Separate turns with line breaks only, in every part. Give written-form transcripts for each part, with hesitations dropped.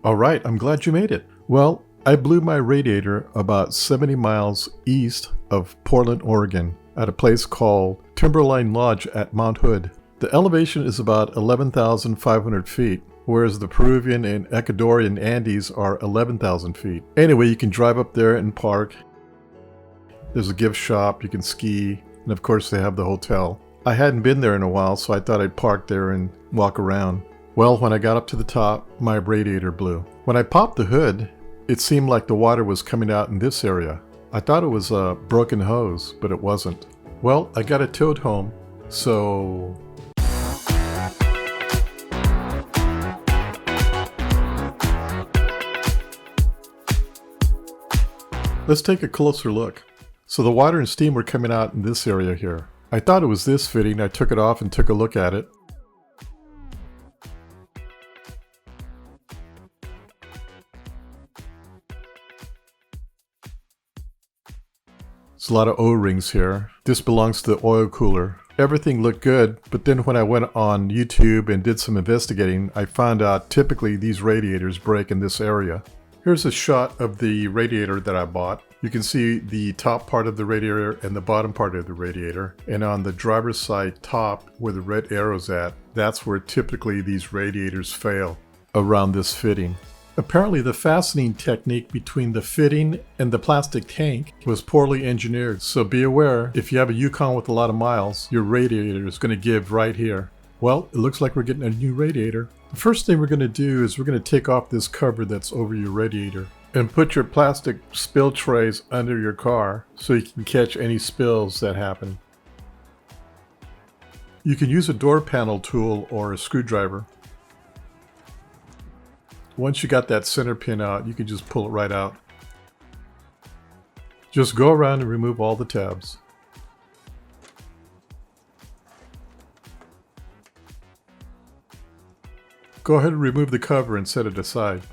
Alright, I'm glad you made it. Well, I blew my radiator about 70 miles east of Portland, Oregon, at a place called Timberline Lodge at Mount Hood. The elevation is about 11,500 feet, whereas the Peruvian and Ecuadorian Andes are 11,000 feet. Anyway, you can drive up there and park. There's a gift shop, you can ski, and of course they have the hotel. I hadn't been there in a while, so I thought I'd park there and walk around. Well, when I got up to the top, my radiator blew. When I popped the hood, it seemed like the water was coming out in this area. I thought it was a broken hose, but it wasn't. Well, I got it towed home, so... Let's take a closer look. So the water and steam were coming out in this area here. I thought it was this fitting. I took it off and took a look at it. There's a lot of O-rings here. This belongs to the oil cooler. Everything looked good, but then when I went on YouTube and did some investigating, I found out typically these radiators break in this area. Here's a shot of the radiator that I bought. You can see the top part of the radiator and the bottom part of the radiator. And on the driver's side top, where the red arrow's at, that's where typically these radiators fail, around this fitting. Apparently the fastening technique between the fitting and the plastic tank was poorly engineered. So be aware, if you have a Yukon with a lot of miles, your radiator is going to give right here. Well, it looks like we're getting a new radiator. The first thing we're going to do is we're going to take off this cover that's over your radiator and put your plastic spill trays under your car so you can catch any spills that happen. You can use a door panel tool or a screwdriver. Once you got that center pin out, you can just pull it right out. Just go around and remove all the tabs. Go ahead and remove the cover and set it aside.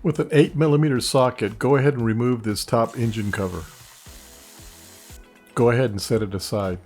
With an 8mm socket, go ahead and remove this top engine cover. Go ahead and set it aside.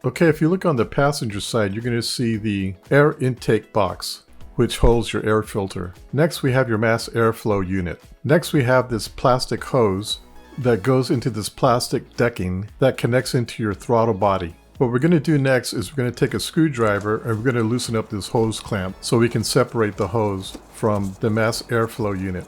Okay, if you look on the passenger side, you're going to see the air intake box, which holds your air filter. Next, we have your mass airflow unit. Next, we have this plastic hose that goes into this plastic decking that connects into your throttle body. What we're going to do next is we're going to take a screwdriver and we're going to loosen up this hose clamp so we can separate the hose from the mass airflow unit.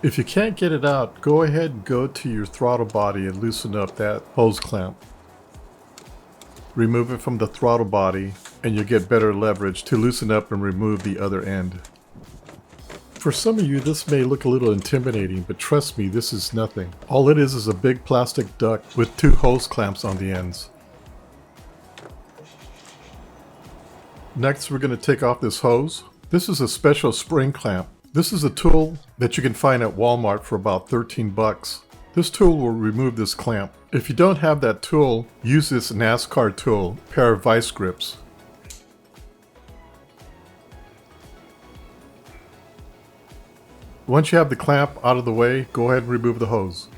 If you can't get it out, go ahead and go to your throttle body and loosen up that hose clamp. Remove it from the throttle body and you'll get better leverage to loosen up and remove the other end. For some of you, this may look a little intimidating, but trust me, this is nothing. All it is a big plastic duct with two hose clamps on the ends. Next, we're going to take off this hose. This is a special spring clamp. This is a tool that you can find at Walmart for about 13 bucks. This tool will remove this clamp. If you don't have that tool, use this NASCAR tool, pair of vice grips. Once you have the clamp out of the way, go ahead and remove the hose.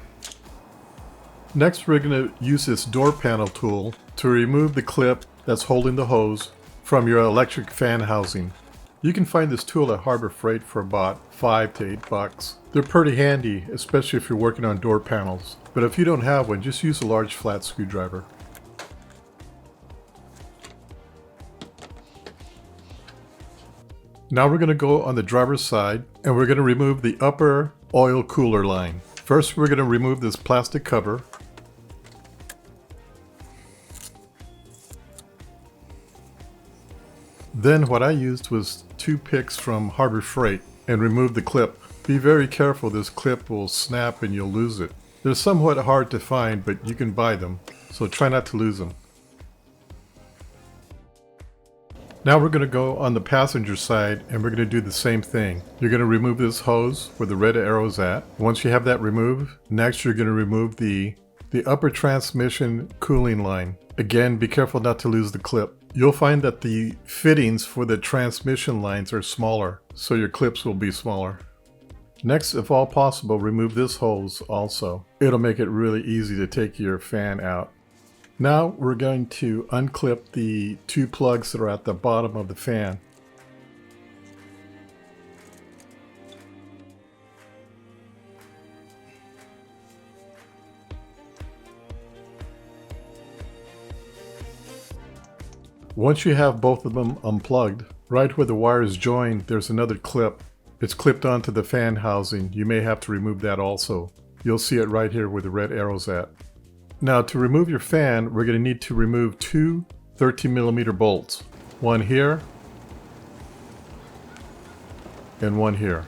Next, we're going to use this door panel tool to remove the clip that's holding the hose from your electric fan housing. You can find this tool at Harbor Freight for about 5 to 8 bucks. They're pretty handy, especially if you're working on door panels. But if you don't have one, just use a large flat screwdriver. Now we're going to go on the driver's side and we're going to remove the upper oil cooler line. First, we're going to remove this plastic cover. Then what I used was 2 picks from Harbor Freight and removed the clip. Be very careful, this clip will snap and you'll lose it. They're somewhat hard to find, but you can buy them, so try not to lose them. Now we're going to go on the passenger side and we're going to do the same thing. You're going to remove this hose where the red arrow is at. Once you have that removed, next you're going to remove the the upper transmission cooling line. Again, be careful not to lose the clip. You'll find that the fittings for the transmission lines are smaller, so your clips will be smaller. Next, if all possible, remove this hose also. It'll make it really easy to take your fan out. Now we're going to unclip the two plugs that are at the bottom of the fan. Once you have both of them unplugged, right where the wires join, there's another clip. It's clipped onto the fan housing. You may have to remove that also. You'll see it right here where the red arrow's at. Now to remove your fan, we're going to need to remove two 13mm bolts. One here and one here.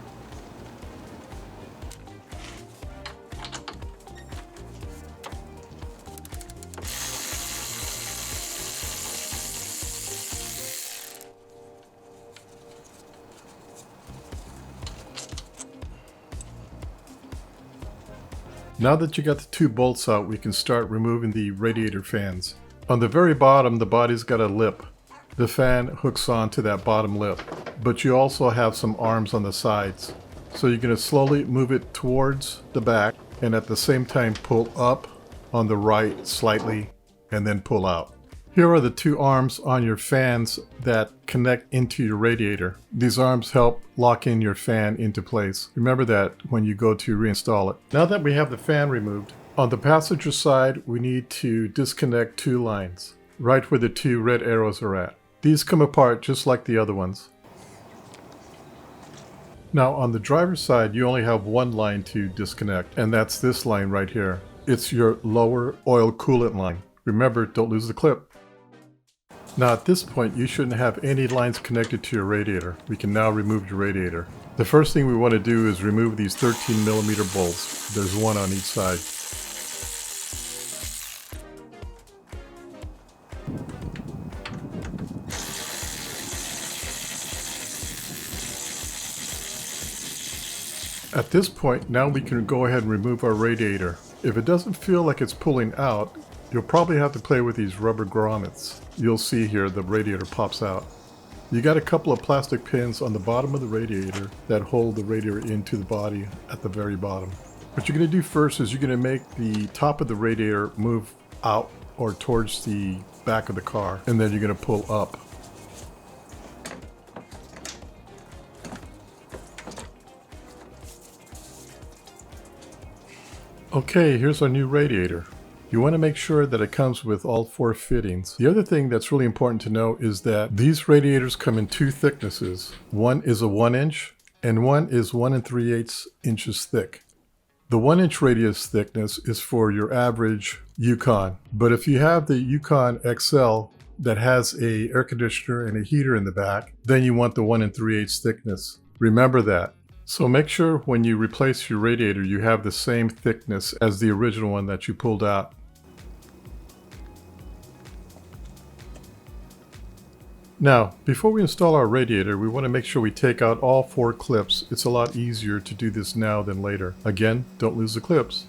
Now that you got the two bolts out, we can start removing the radiator fans. On the very bottom, the body's got a lip. The fan hooks onto that bottom lip, but you also have some arms on the sides. So you're going to slowly move it towards the back and at the same time pull up on the right slightly and then pull out. Here are the two arms on your fans that connect into your radiator. These arms help lock in your fan into place. Remember that when you go to reinstall it. Now that we have the fan removed, on the passenger side we need to disconnect two lines, right where the two red arrows are at. These come apart just like the other ones. Now on the driver's side you only have one line to disconnect, and that's this line right here. It's your lower oil coolant line. Remember, don't lose the clip. Now at this point you shouldn't have any lines connected to your radiator. We can now remove your radiator. The first thing we want to do is remove these 13mm bolts. There's one on each side. At this point, now we can go ahead and remove our radiator. If it doesn't feel like it's pulling out, you'll probably have to play with these rubber grommets. You'll see here the radiator pops out. You got a couple of plastic pins on the bottom of the radiator that hold the radiator into the body at the very bottom. What you're going to do first is you're going to make the top of the radiator move out or towards the back of the car, and then you're going to pull up. Okay, here's our new radiator. You want to make sure that it comes with all four fittings. The other thing that's really important to know is that these radiators come in two thicknesses. One is a 1-inch and one is 1 3/8 inches thick. The 1-inch radius thickness is for your average Yukon, but if you have the Yukon XL that has a air conditioner and a heater in the back, then you want the 1 3/8 thickness. Remember that. So make sure when you replace your radiator you have the same thickness as the original one that you pulled out. Now, before we install our radiator, we want to make sure we take out all four clips. It's a lot easier to do this now than later. Again, don't lose the clips.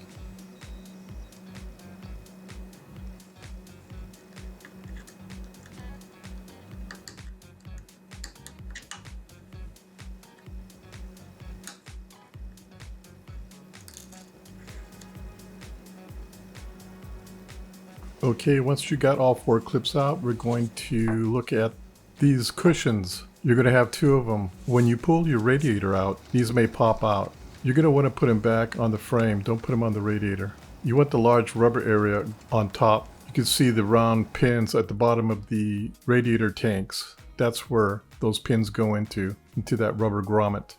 Okay, once you got all four clips out, we're going to look at these cushions. You're going to have two of them. When you pull your radiator out, these may pop out. You're going to want to put them back on the frame. Don't put them on the radiator. You want the large rubber area on top. You can see the round pins at the bottom of the radiator tanks. That's where those pins go into that rubber grommet.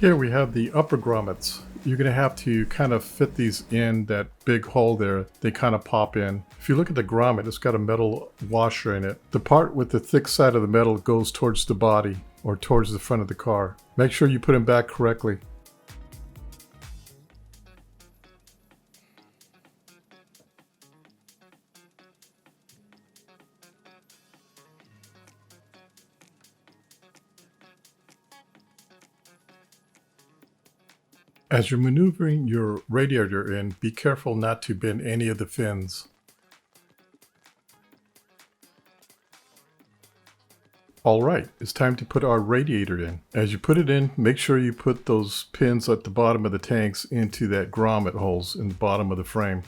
Here we have the upper grommets. You're going to have to kind of fit these in that big hole there. They kind of pop in. If you look at the grommet, it's got a metal washer in it. The part with the thick side of the metal goes towards the body or towards the front of the car. Make sure you put them back correctly. As you're maneuvering your radiator in, be careful not to bend any of the fins. Alright, it's time to put our radiator in. As you put it in, make sure you put those pins at the bottom of the tanks into that grommet holes in the bottom of the frame.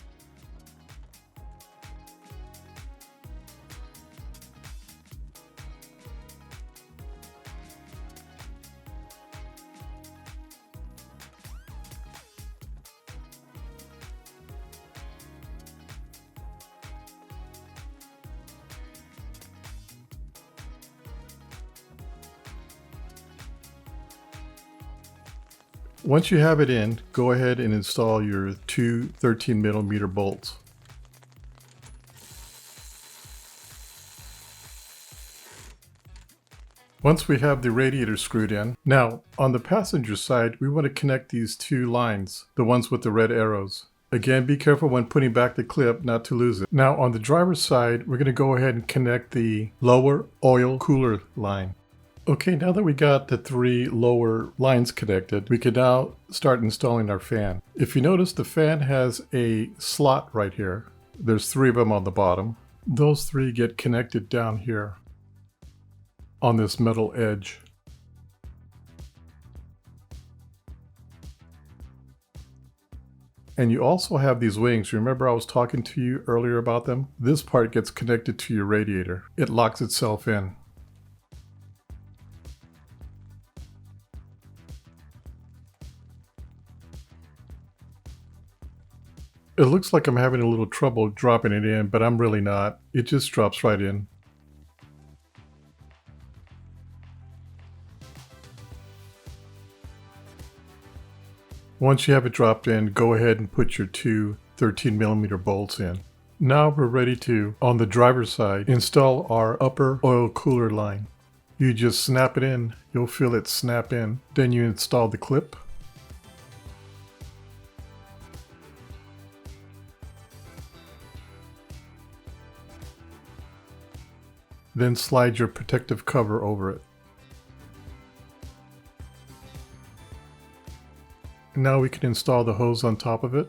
Once you have it in, go ahead and install your two 13mm bolts. Once we have the radiator screwed in, now on the passenger side we want to connect these two lines, the ones with the red arrows. Again, be careful when putting back the clip not to lose it. Now on the driver's side, we're going to go ahead and connect the lower oil cooler line. Okay, now that we got the three lower lines connected, we can now start installing our fan. If you notice, the fan has a slot right here. There's three of them on the bottom. Those three get connected down here on this metal edge. And you also have these wings. Remember I was talking to you earlier about them? This part gets connected to your radiator. It locks itself in. It looks like I'm having a little trouble dropping it in, but I'm really not. It just drops right in. Once you have it dropped in, go ahead and put your two 13mm bolts in. Now we're ready to, on the driver's side, install our upper oil cooler line. You just snap it in, you'll feel it snap in. Then you install the clip. Then slide your protective cover over it. Now we can install the hose on top of it.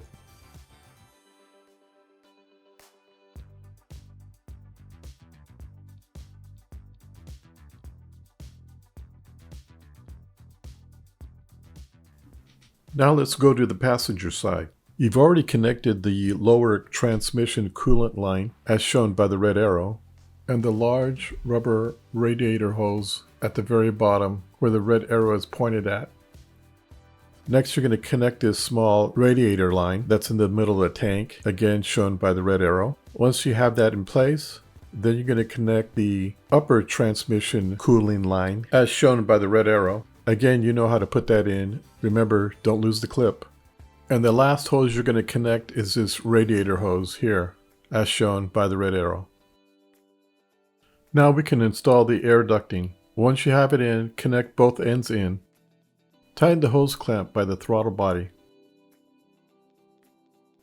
Now let's go to the passenger side. You've already connected the lower transmission coolant line as shown by the red arrow, and the large rubber radiator hose at the very bottom where the red arrow is pointed at. Next you're going to connect this small radiator line that's in the middle of the tank, again shown by the red arrow. Once you have that in place, then you're going to connect the upper transmission cooling line as shown by the red arrow. Again, you know how to put that in. Remember, don't lose the clip. And the last hose you're going to connect is this radiator hose here, as shown by the red arrow. Now we can install the air ducting. Once you have it in, connect both ends in. Tighten the hose clamp by the throttle body.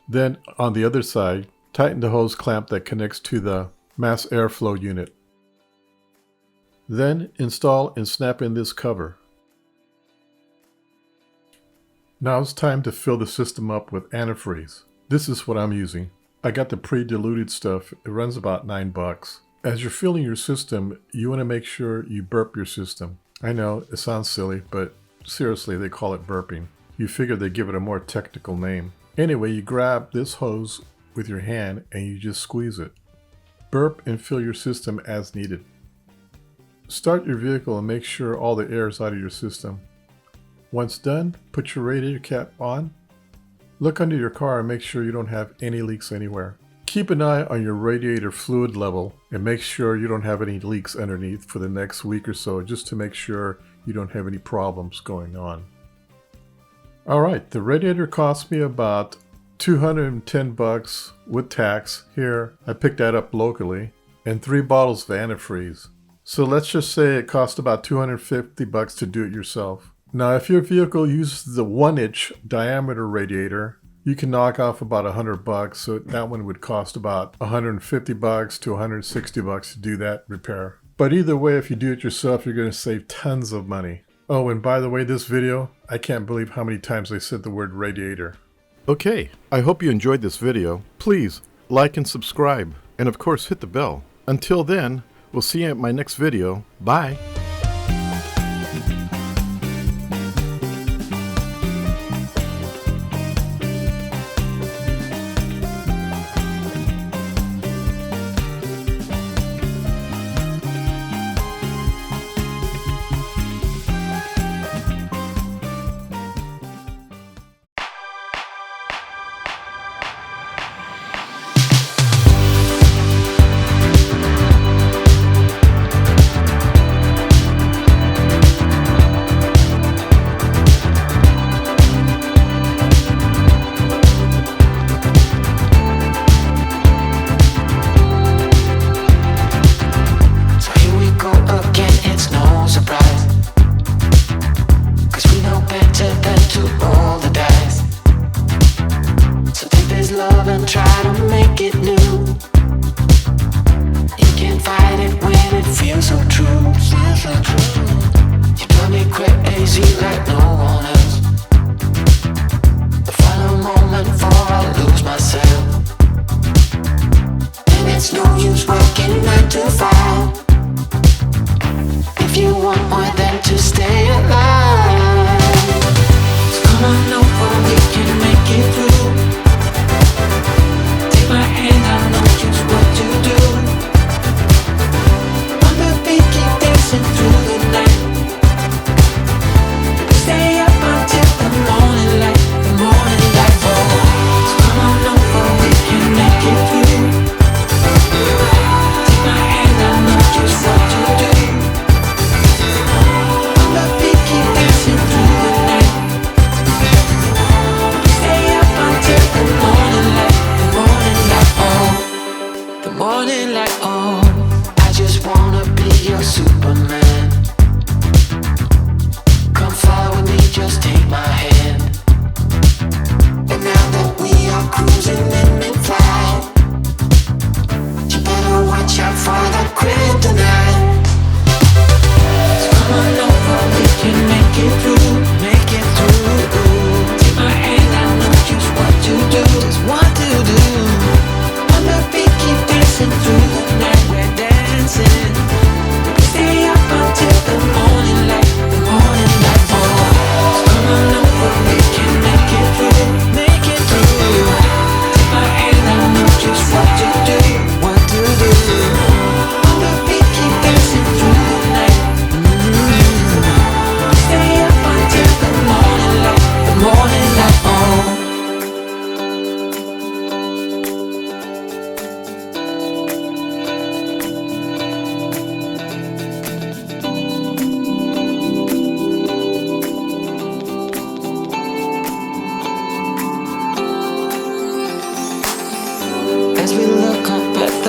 Then on the other side, tighten the hose clamp that connects to the mass airflow unit. Then install and snap in this cover. Now it's time to fill the system up with antifreeze. This is what I'm using. I got the pre-diluted stuff. It runs about $9. As you're filling your system, you want to make sure you burp your system. I know, it sounds silly, but seriously, they call it burping. You figure they give it a more technical name. Anyway, you grab this hose with your hand and you just squeeze it. Burp and fill your system as needed. Start your vehicle and make sure all the air is out of your system. Once done, put your radiator cap on. Look under your car and make sure you don't have any leaks anywhere. Keep an eye on your radiator fluid level and make sure you don't have any leaks underneath for the next week or so, just to make sure you don't have any problems going on. Alright, the radiator cost me about $210 with tax. Here, I picked that up locally, and 3 bottles of antifreeze. So let's just say it cost about $250 to do it yourself. Now if your vehicle uses the 1-inch diameter radiator, you can knock off about $100, so that one would cost about $150 to $160 to do that repair. But either way, if you do it yourself, you're going to save tons of money. Oh, and by the way, this video, I can't believe how many times I said the word radiator. Okay, I hope you enjoyed this video. Please like and subscribe, and of course hit the bell. Until then, we'll see you at my next video. Bye!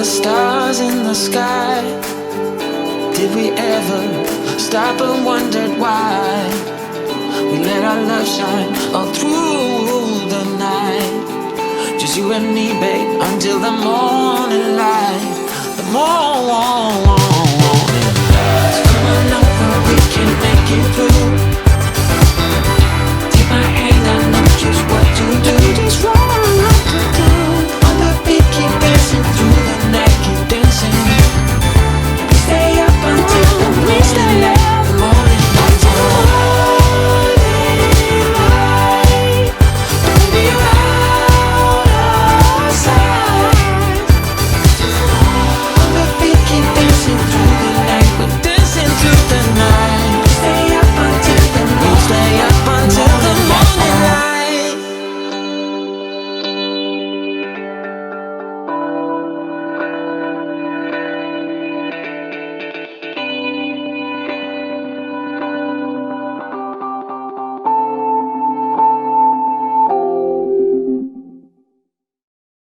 Stars in the sky. Did we ever stop and wondered why we let our love shine all through the night? Just you and me, babe, until the morning light.